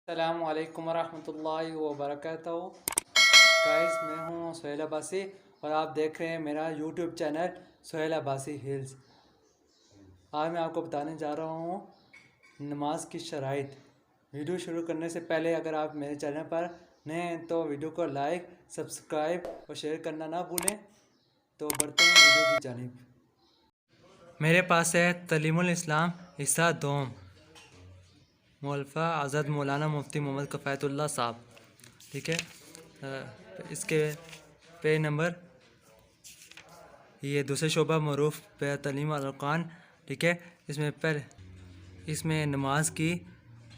السلام علیکم ورحمۃ اللہ وبرکاتہ گائز، میں ہوں سہیل عباسی اور آپ دیکھ رہے ہیں میرا YouTube channel Sohail Abbasi Hills. آج میں آپ کو بتانے جا رہا ہوں نماز کی شرائط۔ ویڈیو شروع کرنے سے پہلے اگر آپ میرے چینل پر نئے ہیں تو ویڈیو کو لائک، سبسکرائب اور شیئر کرنا نہ بھولیں۔ تو بڑھتے ہیں ویڈیو کی جانب۔ میرے پاس ہے تعلیم الاسلام حصہ دوم، مولفہ حضرت مولانا مفتی محمد کفایت اللہ صاحب، ٹھیک ہے۔ اس کے پیج نمبر، یہ دوسرے شعبہ معروف پہ تعلیم الارکان، ٹھیک ہے۔ اس میں نماز کی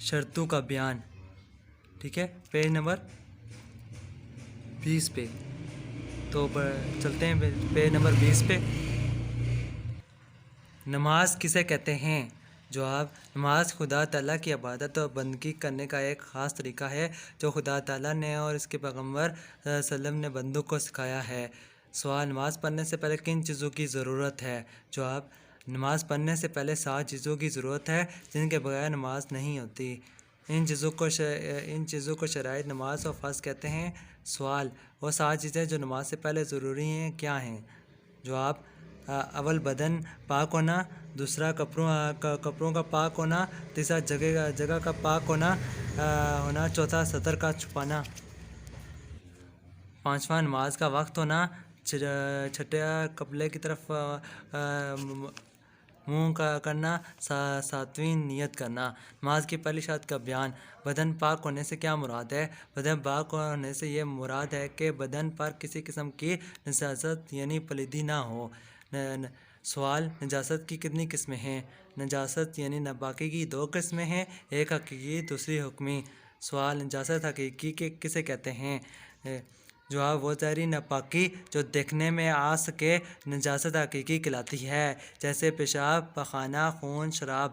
شرطوں کا بیان، ٹھیک ہے، پیج نمبر 20 پہ۔ تو چلتے ہیں پیج نمبر 20 پہ۔ نماز کسے کہتے ہیں؟ جواب: نماز خدا تعالیٰ کی عبادت اور بندگی کرنے کا ایک خاص طریقہ ہے جو خدا تعالیٰ نے اور اس کے پیغمبر صلی اللہ علیہ وسلم نے بندوں کو سکھایا ہے۔ سوال: نماز پڑھنے سے پہلے کن چیزوں کی ضرورت ہے؟ جواب: نماز پڑھنے سے پہلے 7 چیزوں کی ضرورت ہے جن کے بغیر نماز نہیں ہوتی۔ ان چیزوں کو شرائط نماز اور فرض کہتے ہیں۔ سوال: وہ 7 چیزیں جو نماز سے پہلے ضروری ہیں کیا ہیں؟ جواب: اول بدن پاک ہونا، دوسرا کپڑوں کا پاک ہونا، تیسرا جگہ کا پاک ہونا، چوتھا سطر کا چھپانا، پانچواں نماز کا وقت ہونا، چھٹا قبلے کی طرف منہ کرنا، ساتویں نیت کرنا۔ نماز کی پہلی شرط کا بیان۔ بدن پاک ہونے سے کیا مراد ہے؟ بدن پاک ہونے سے یہ مراد ہے کہ بدن پر کسی قسم کی نجاست یعنی پلیدی نہ ہو۔ سوال: نجاست کی کتنی قسمیں ہیں؟ نجاست یعنی ناپاکی کی 2 قسمیں ہیں، ایک حقیقی دوسری حکمی۔ سوال: نجاست حقیقی کسے کہتے ہیں؟ جواب: وہ ظاہری ناپاکی جو دیکھنے میں آ سکے نجاست حقیقی کہلاتی ہے، جیسے پیشاب، پخانہ، خون، شراب۔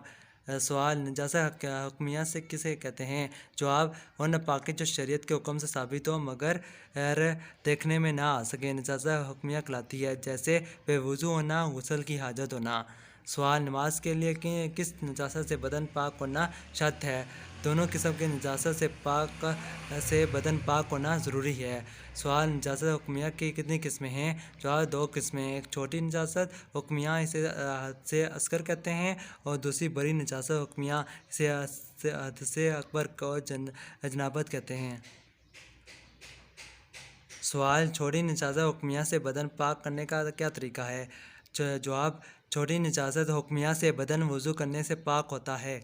سوال: نجاست حکمیہ سے کسے کہتے ہیں؟ جواب: وہ ناپاکی جو شریعت کے حکم سے ثابت ہو مگر دیکھنے میں نہ آ سکے نجاست حکمیہ کہلاتی ہے، جیسے بے وضو ہونا، غسل کی حاجت ہونا۔ سوال: نماز کے لیے کس نجاست سے بدن پاک ہونا شرط ہے؟ دونوں قسم کی نجاست سے بدن پاک ہونا ضروری ہے۔ سوال: نجاست حکمیہ کی کتنی قسمیں ہیں؟ جواب: 2 قسمیں ہیں، ایک چھوٹی نجاست حکمیہ اسے حدث اصغر کہتے ہیں اور دوسری بڑی نجاست حکمیہ اسے حدث اکبر کو جنابت کہتے ہیں۔ سوال: چھوٹی نجاست حکمیہ سے بدن پاک کرنے کا کیا طریقہ ہے؟ جواب: چھوٹی نجاست حکمیہ سے بدن وضو کرنے سے پاک ہوتا ہے۔